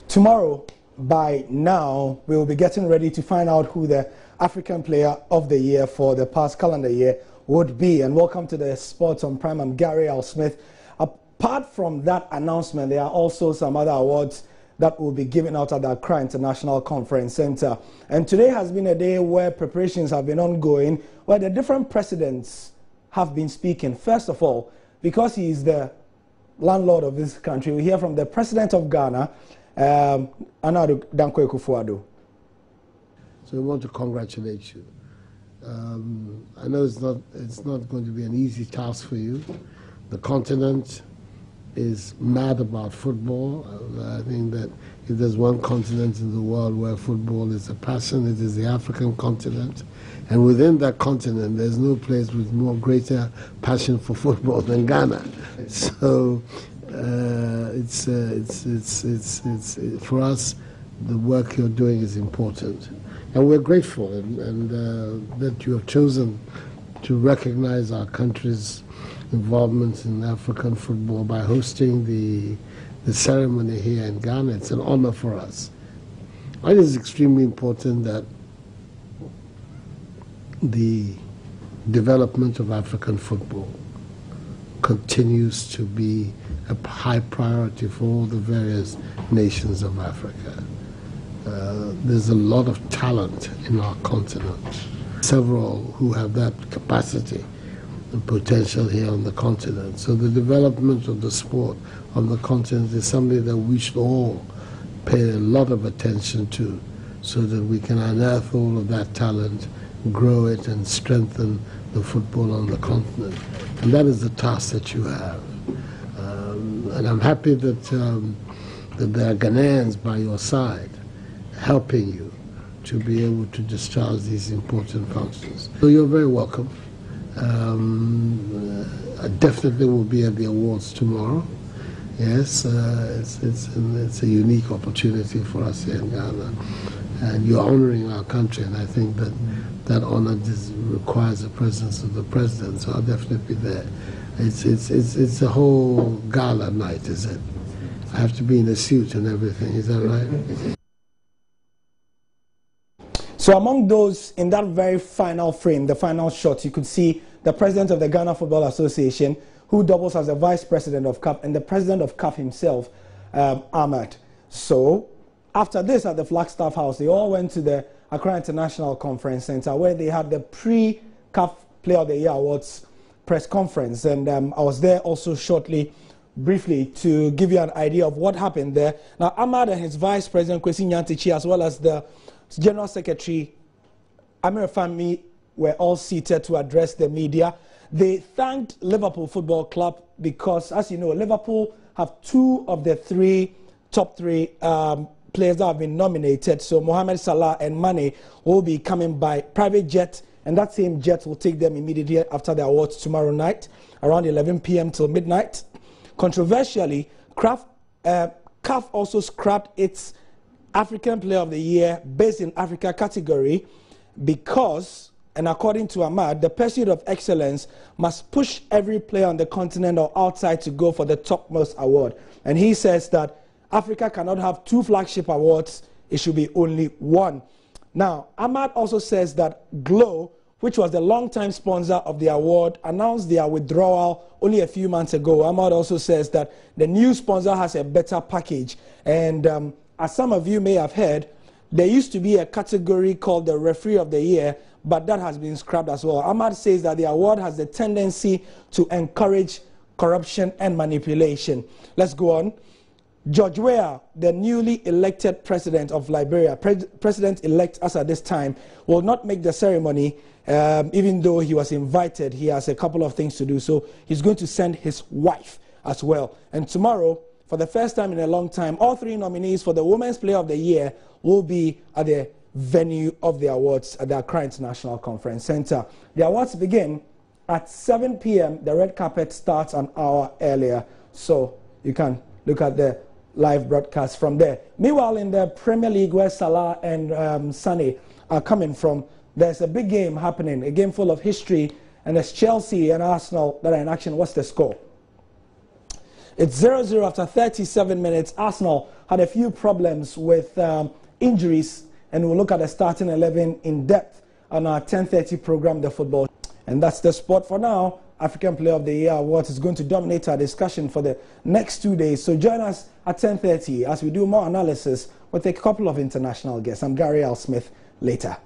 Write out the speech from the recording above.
Tomorrow, by now, we will be getting ready to find out who the African Player of the Year for the past calendar year would be. And welcome to the Sports on Prime. I'm Gary L. Smith. Apart from that announcement, there are also some other awards that will be given out at the Accra International Conference Center. And today has been a day where preparations have been ongoing, where the different presidents have been speaking. First of all, because he is the landlord of this country, we hear from the President of Ghana, Addo. So we want to congratulate you. I know it's not going to be an easy task for you. The continent is mad about football. I think that if there's one continent in the world where football is a passion, it is the African continent. And within that continent, there's no place with more greater passion for football than Ghana. So for us, the work you're doing is important. And we're grateful and that you have chosen to recognize our country's involvement in African football by hosting the ceremony here in Ghana. It's an honor for us. It is extremely important that the development of African football continues to be a high priority for all the various nations of Africa. There's a lot of talent in our continent. Several who have that capacity and potential here on the continent. So the development of the sport on the continent is something that we should all pay a lot of attention to so that we can unearth all of that talent, grow it and strengthen the football on the continent. And that is the task that you have. And I'm happy that, that there are Ghanaians by your side helping you to be able to discharge these important functions. So you're very welcome. I definitely will be at the awards tomorrow. Yes, it's a unique opportunity for us here in Ghana. And you're honoring our country, and I think that that honor requires the presence of the president, so I'll definitely be there. It's a whole gala night, is it? I have to be in a suit and everything, is that right? So among those in that very final frame, the final shot, you could see the president of the Ghana Football Association, who doubles as the vice president of CAF, and the president of CAF himself, Ahmad. So after this at the Flagstaff House, they all went to the Accra International Conference Center where they had the pre-CAF Player of the Year Awards press conference. And I was there also briefly to give you an idea of what happened there. Now, Ahmad and his vice president, Kwesi Nyantakyi, as well as the General Secretary, Amir Fahmy, were all seated to address the media. They thanked Liverpool Football Club because, as you know, Liverpool have two of the top three players that have been nominated. So Mohamed Salah and Mane will be coming by private jet, and that same jet will take them immediately after the awards tomorrow night, around 11 p.m. till midnight. Controversially, CAF also scrapped its African Player of the Year based in Africa category because, and according to Ahmad, the pursuit of excellence must push every player on the continent or outside to go for the topmost award. And he says that Africa cannot have two flagship awards, it should be only one. Now, Ahmad also says that Glow, which was the long-time sponsor of the award, announced their withdrawal only a few months ago. Ahmad also says that the new sponsor has a better package. And as some of you may have heard, there used to be a category called the Referee of the Year, but that has been scrapped as well. Ahmad says that the award has the tendency to encourage corruption and manipulation. Let's go on. George Weah, the newly elected president of Liberia, president-elect as at this time, will not make the ceremony, even though he was invited. He has a couple of things to do, so he's going to send his wife as well. And tomorrow, for the first time in a long time, all three nominees for the Women's Player of the Year will be at the venue of the awards at the Accra International Conference Center. The awards begin at 7 p.m. The red carpet starts an hour earlier, so you can look at the live broadcast from there. Meanwhile, in the Premier League, where Salah and Sane are coming from, there's a big game happening, a game full of history, and there's Chelsea and Arsenal that are in action. What's the score? It's 0-0 after 37 minutes. Arsenal had a few problems with injuries, and we'll look at the starting 11 in depth on our 10:30 program, The Football. And that's the sport for now. African Player of the Year Award is going to dominate our discussion for the next 2 days. So join us at 10:30 as we do more analysis with a couple of international guests. I'm Gary L. Smith. Later.